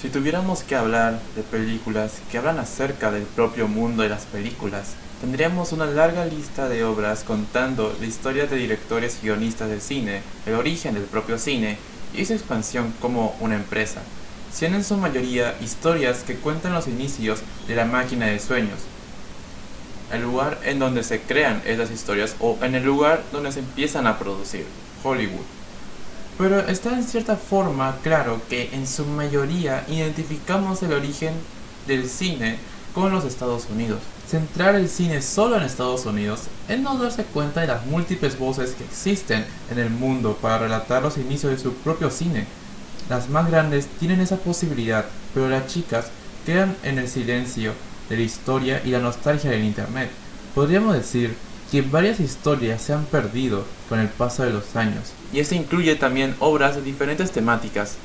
Si tuviéramos que hablar de películas que hablan acerca del propio mundo de las películas, tendríamos una larga lista de obras contando la historia de directores y guionistas del cine, el origen del propio cine y su expansión como una empresa, siendo en su mayoría historias que cuentan los inicios de la máquina de sueños, el lugar en donde se crean esas historias o en el lugar donde se empiezan a producir, Hollywood. Pero está en cierta forma claro que en su mayoría identificamos el origen del cine con los Estados Unidos. Centrar el cine solo en Estados Unidos es no darse cuenta de las múltiples voces que existen en el mundo para relatar los inicios de su propio cine. Las más grandes tienen esa posibilidad, pero las chicas quedan en el silencio de la historia y la nostalgia del internet. Podríamos decir que varias historias se han perdido con el paso de los años. Y esto incluye también obras de diferentes temáticas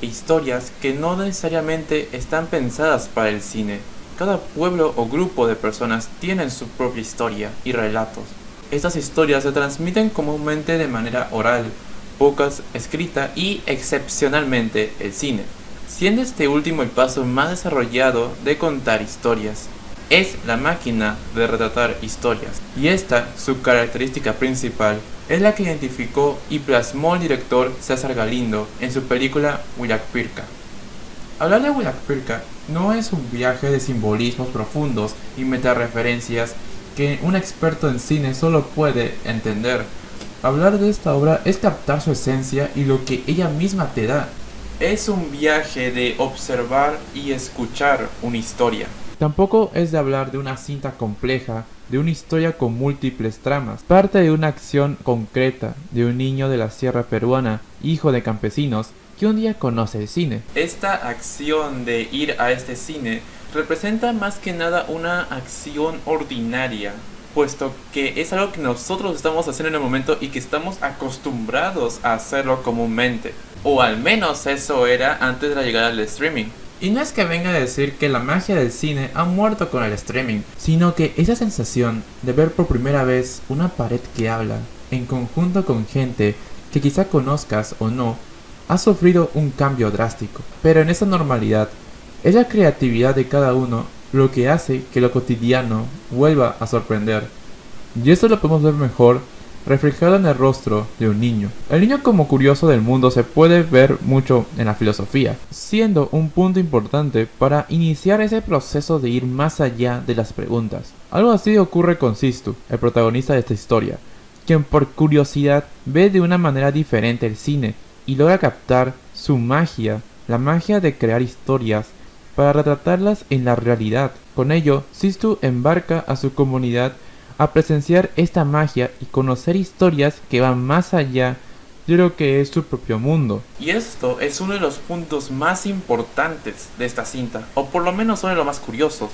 e historias que no necesariamente están pensadas para el cine. Cada pueblo o grupo de personas tienen su propia historia y relatos. Estas historias se transmiten comúnmente de manera oral, pocas escrita y excepcionalmente el cine, siendo este último el paso más desarrollado de contar historias. Es la máquina de retratar historias, y esta, su característica principal, es la que identificó y plasmó el director César Galindo en su película Willacpirca. Hablar de Willacpirca no es un viaje de simbolismos profundos y metareferencias que un experto en cine solo puede entender. Hablar de esta obra es captar su esencia y lo que ella misma te da. Es un viaje de observar y escuchar una historia. Tampoco es de hablar de una cinta compleja, de una historia con múltiples tramas. Parte de una acción concreta de un niño de la sierra peruana, hijo de campesinos, que un día conoce el cine. Esta acción de ir a este cine representa más que nada una acción ordinaria, puesto que es algo que nosotros estamos haciendo en el momento y que estamos acostumbrados a hacerlo comúnmente. O al menos eso era antes de la llegada del streaming. Y no es que venga a decir que la magia del cine ha muerto con el streaming, sino que esa sensación de ver por primera vez una pared que habla, en conjunto con gente que quizá conozcas o no, ha sufrido un cambio drástico. Pero en esa normalidad, es la creatividad de cada uno lo que hace que lo cotidiano vuelva a sorprender. Y esto lo podemos ver mejor reflejado en el rostro de un niño. El niño como curioso del mundo se puede ver mucho en la filosofía, siendo un punto importante para iniciar ese proceso de ir más allá de las preguntas. Algo así ocurre con Sistu, el protagonista de esta historia, quien por curiosidad ve de una manera diferente el cine y logra captar su magia, la magia de crear historias para retratarlas en la realidad. Con ello, Sistu embarca a su comunidad a presenciar esta magia y conocer historias que van más allá de lo que es su propio mundo. Y esto es uno de los puntos más importantes de esta cinta, o por lo menos uno de los más curiosos,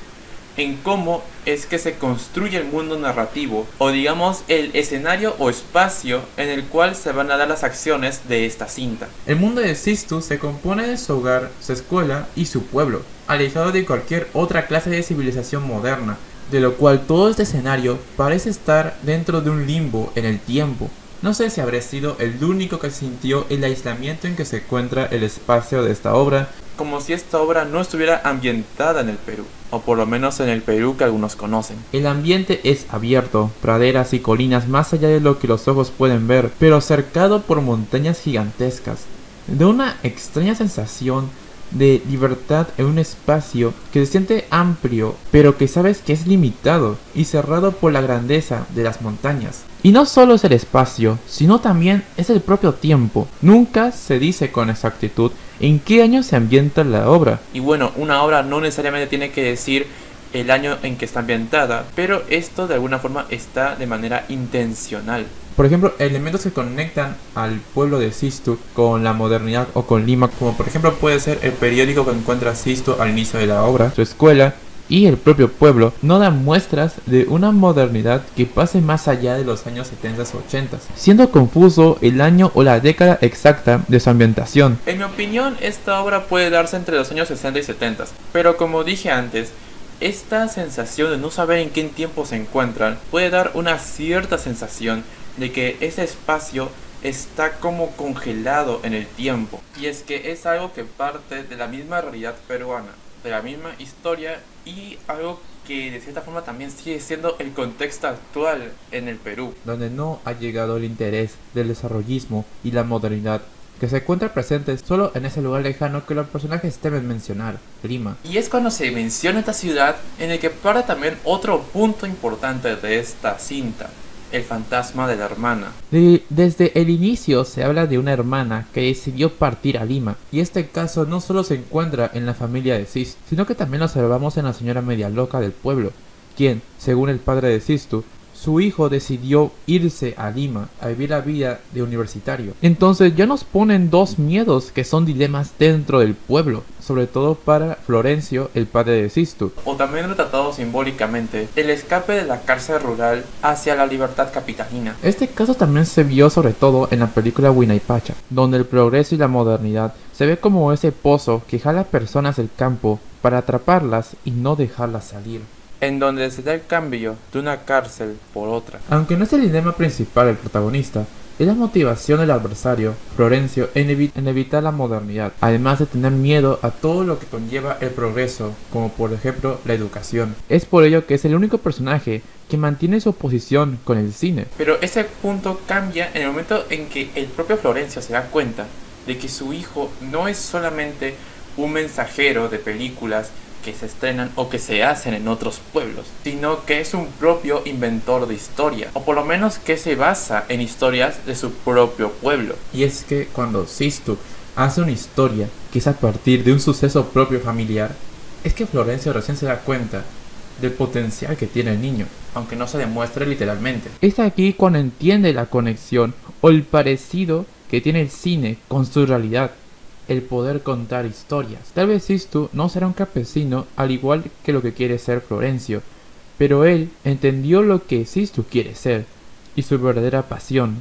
en cómo es que se construye el mundo narrativo, o digamos el escenario o espacio en el cual se van a dar las acciones de esta cinta. El mundo de Sistu se compone de su hogar, su escuela y su pueblo, alejado de cualquier otra clase de civilización moderna, de lo cual todo este escenario parece estar dentro de un limbo en el tiempo. No sé si habré sido el único que sintió el aislamiento en que se encuentra el espacio de esta obra, como si esta obra no estuviera ambientada en el Perú, o por lo menos en el Perú que algunos conocen. El ambiente es abierto, praderas y colinas más allá de lo que los ojos pueden ver, pero cercado por montañas gigantescas. Da una extraña sensación de libertad en un espacio que se siente amplio, pero que sabes que es limitado y cerrado por la grandeza de las montañas. Y no solo es el espacio, sino también es el propio tiempo. Nunca se dice con exactitud en qué año se ambienta la obra. Y bueno, una obra no necesariamente tiene que decir el año en que está ambientada, pero esto de alguna forma está de manera intencional. Por ejemplo, elementos que conectan al pueblo de Sistu con la modernidad o con Lima, como por ejemplo puede ser el periódico que encuentra Sistu al inicio de la obra, su escuela y el propio pueblo, no dan muestras de una modernidad que pase más allá de los años 70 o 80, siendo confuso el año o la década exacta de su ambientación. En mi opinión, esta obra puede darse entre los años 60 y 70, pero como dije antes, esta sensación de no saber en qué tiempo se encuentran puede dar una cierta sensación de que ese espacio está como congelado en el tiempo. Y es que es algo que parte de la misma realidad peruana, de la misma historia y algo que de cierta forma también sigue siendo el contexto actual en el Perú, donde no ha llegado el interés del desarrollismo y la modernidad, que se encuentra presente solo en ese lugar lejano que los personajes temen mencionar, Lima. Y es cuando se menciona esta ciudad en el que parte también otro punto importante de esta cinta, el fantasma de la hermana. Desde el inicio se habla de una hermana que decidió partir a Lima, y este caso no solo se encuentra en la familia de Sistu, sino que también lo observamos en la señora media loca del pueblo, quien, según el padre de Sistu, su hijo decidió irse a Lima a vivir la vida de universitario. Entonces ya nos ponen dos miedos que son dilemas dentro del pueblo, sobre todo para Florencio, el padre de Sistu. O también retratado simbólicamente, el escape de la cárcel rural hacia la libertad capitalina. Este caso también se vio sobre todo en la película Huayna-Pacha, donde el progreso y la modernidad se ve como ese pozo que jala personas del campo para atraparlas y no dejarlas salir, En donde se da el cambio de una cárcel por otra. Aunque no es el dilema principal del protagonista, es la motivación del adversario, Florencio, en evitar la modernidad, además de tener miedo a todo lo que conlleva el progreso, como por ejemplo la educación. Es por ello que es el único personaje que mantiene su oposición con el cine. Pero ese punto cambia en el momento en que el propio Florencio se da cuenta de que su hijo no es solamente un mensajero de películas que se estrenan o que se hacen en otros pueblos, sino que es un propio inventor de historia, o por lo menos que se basa en historias de su propio pueblo. Y es que cuando Sistu hace una historia que es a partir de un suceso propio familiar, es que Florencio recién se da cuenta del potencial que tiene el niño, aunque no se demuestre literalmente. Es aquí cuando entiende la conexión o el parecido que tiene el cine con su realidad, el poder contar historias. Tal vez Sistu no será un campesino al igual que lo que quiere ser Florencio, pero él entendió lo que Sistu quiere ser y su verdadera pasión.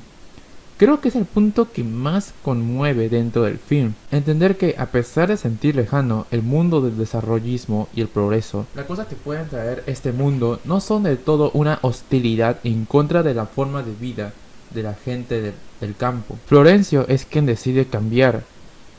Creo que es el punto que más conmueve dentro del film, entender que a pesar de sentir lejano el mundo del desarrollismo y el progreso, las cosas que pueden traer este mundo no son del todo una hostilidad en contra de la forma de vida de la gente del campo. Florencio es quien decide cambiar,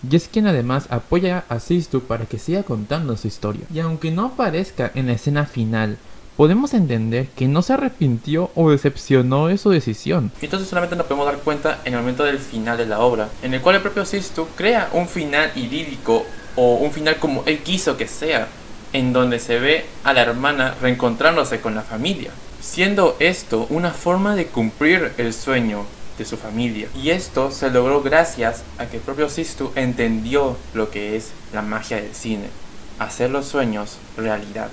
y es quien además apoya a Sistu para que siga contando su historia. Y aunque no aparezca en la escena final, podemos entender que no se arrepintió o decepcionó de su decisión. Entonces solamente nos podemos dar cuenta en el momento del final de la obra, en el cual el propio Sistu crea un final idílico o un final como él quiso que sea, en donde se ve a la hermana reencontrándose con la familia, siendo esto una forma de cumplir el sueño de su familia. Y esto se logró gracias a que el propio Sistu entendió lo que es la magia del cine, hacer los sueños realidad.